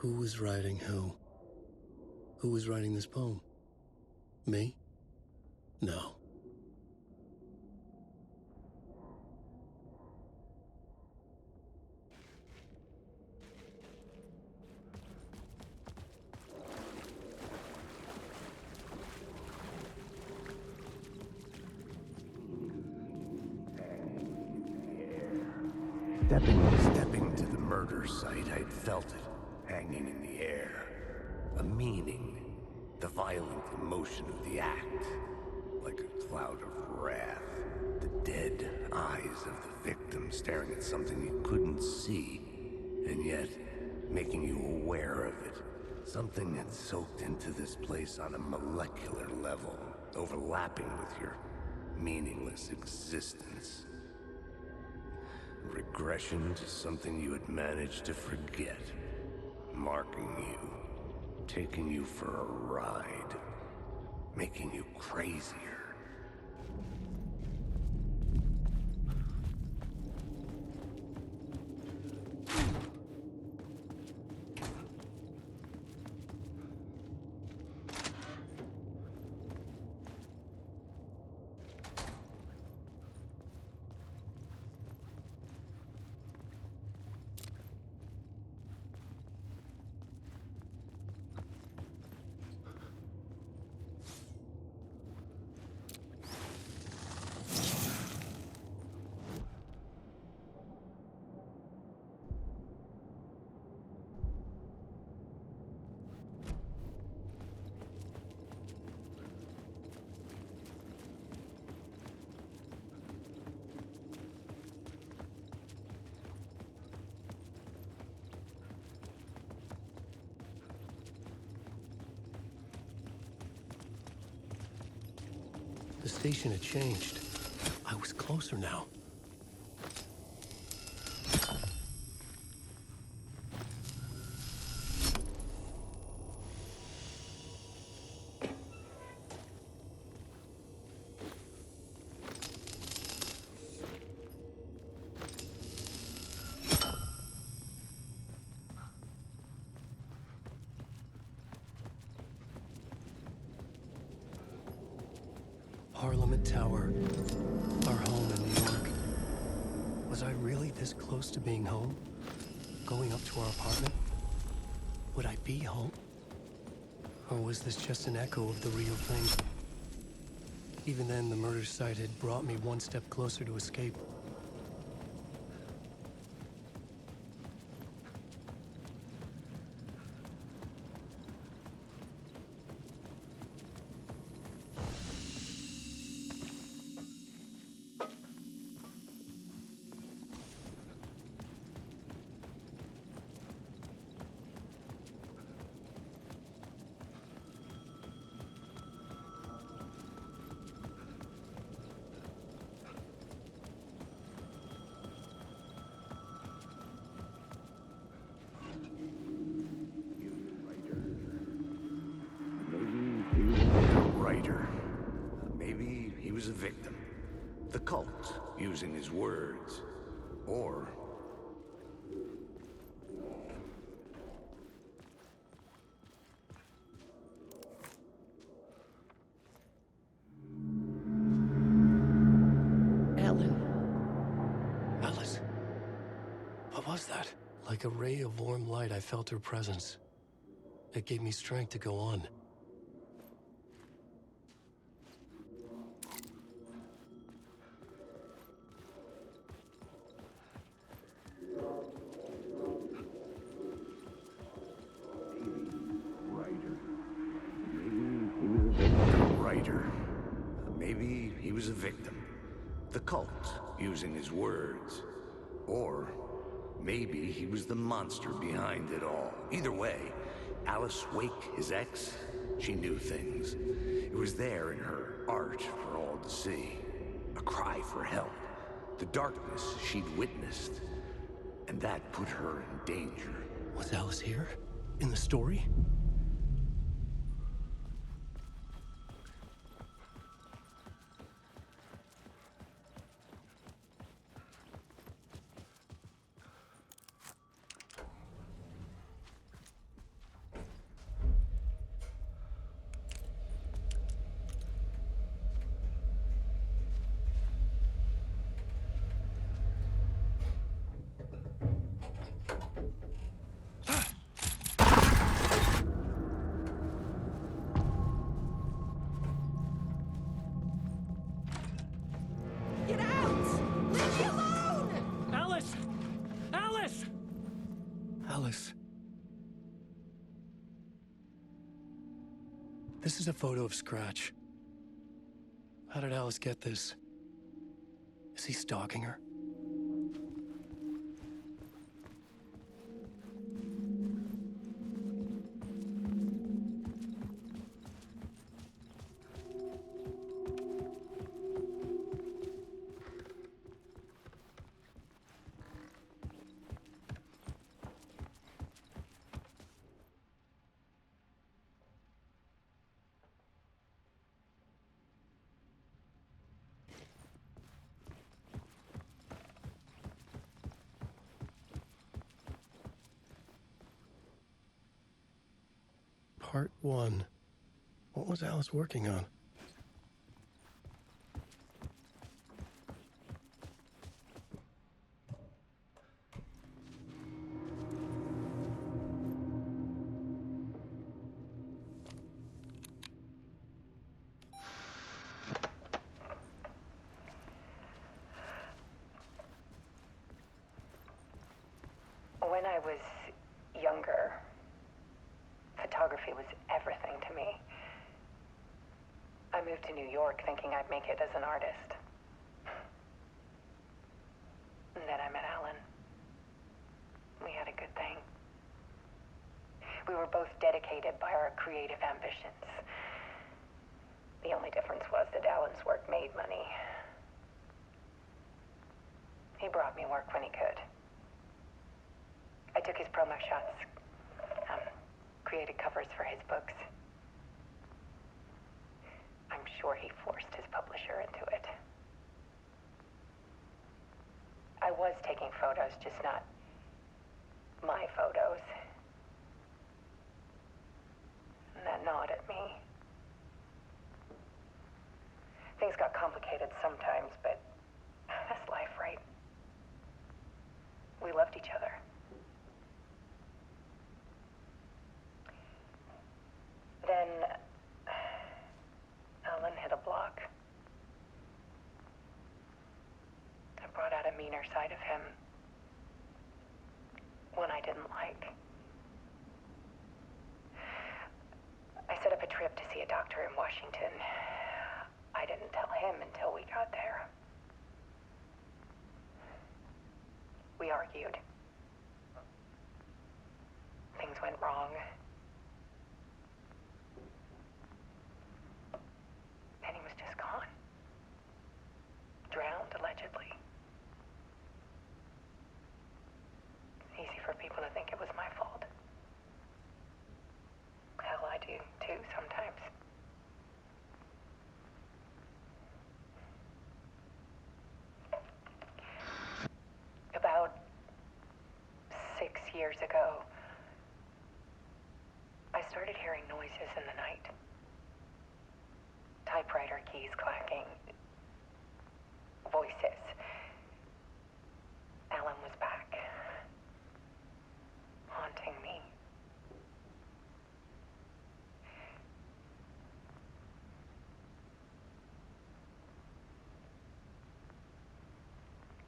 Who was writing who? Who was writing this poem? Me? No. Stepping to the murder site, I'd felt it, hanging in the air. A meaning, the violent emotion of the act, like a cloud of wrath. The dead eyes of the victim staring at something you couldn't see, and yet making you aware of it. Something had soaked into this place on a molecular level, overlapping with your meaningless existence. Regression to something you had managed to forget. Marking you. Taking you for a ride. Making you crazier. The station had changed. I was closer now. Parliament Tower, our home in New York. Was I really this close to being home? Going up to our apartment? Would I be home? Or was this just an echo of the real thing? Even then, the murder site had brought me one step closer to escape. Maybe he was a victim. The cult, using his words. Or... Ellen. Alice. What was that? Like a ray of warm light, I felt her presence. It gave me strength to go on. Maybe he was a victim. The cult, using his words. Or maybe he was the monster behind it all. Either way, Alice Wake, his ex, she knew things. It was there in her art for all to see. A cry for help. The darkness she'd witnessed. And that put her in danger. Was Alice here? In the story? Alice. This is a photo of Scratch. How did Alice get this? Is he stalking her? Part 1. What was Alice working on? When I was younger, photography was everything to me. I moved to New York thinking I'd make it as an artist. And then I met Alan. We had a good thing. We were both dedicated by our creative ambitions. The only difference was that Alan's work made money. He brought me work when he could. I took his promo shots, created covers for his books. I'm sure he forced his publisher into it. I was taking photos, just not my photos. And that gnawed at me. Things got complicated sometimes, but that's life, right? We loved each other. Then Alan hit a block. I brought out a meaner side of him. One I didn't like. I set up a trip to see a doctor in Washington. I didn't tell him until we got there. We argued. Things went wrong. And he was just gone. Drowned, allegedly. It's easy for people to think it was my fault. Hell, I do too sometimes. About 6 years ago, I started hearing noises in the night. Typewriter keys clacking. Voices. Alan was back. Haunting me.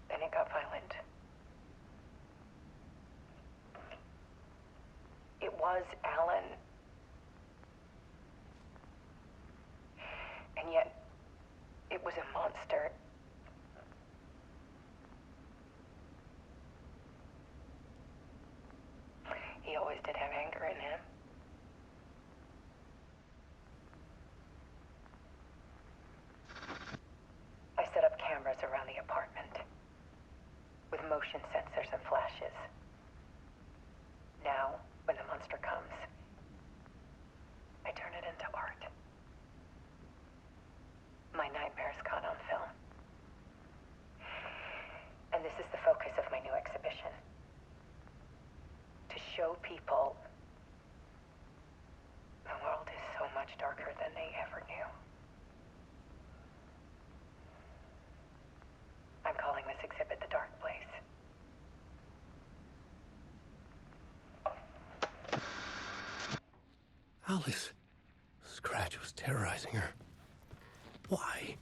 Then it got violent. It was Alan. And yet, it was a monster. He always did have anger in him. I set up cameras around the apartment with motion sensors and flashes. Now, when the monster comes, I turn it into art. My nightmares caught on film. And this is the focus of my new exhibition. To show people the world is so much darker than they ever knew. I'm calling this exhibit The Dark Place. Alice. Scratch was terrorizing her. Why?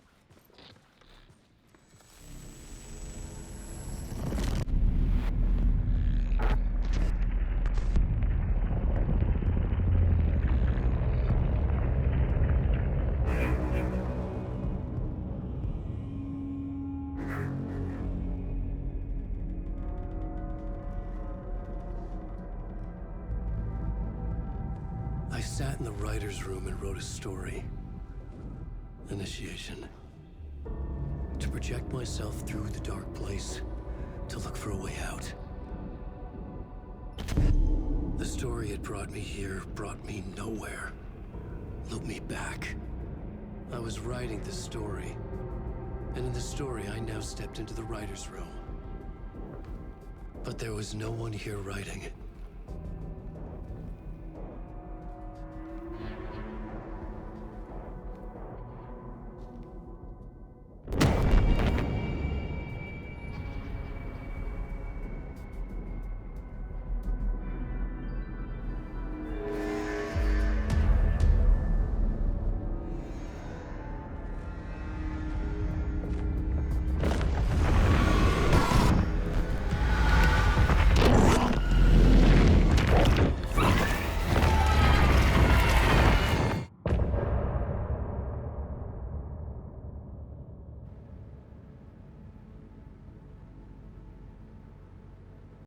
sat in the writer's room and wrote a story. Initiation. To project myself through the dark place, to look for a way out. The story had brought me here, brought me nowhere. Looped me back. I was writing the story. And in the story, I now stepped into the writer's room. But there was no one here writing.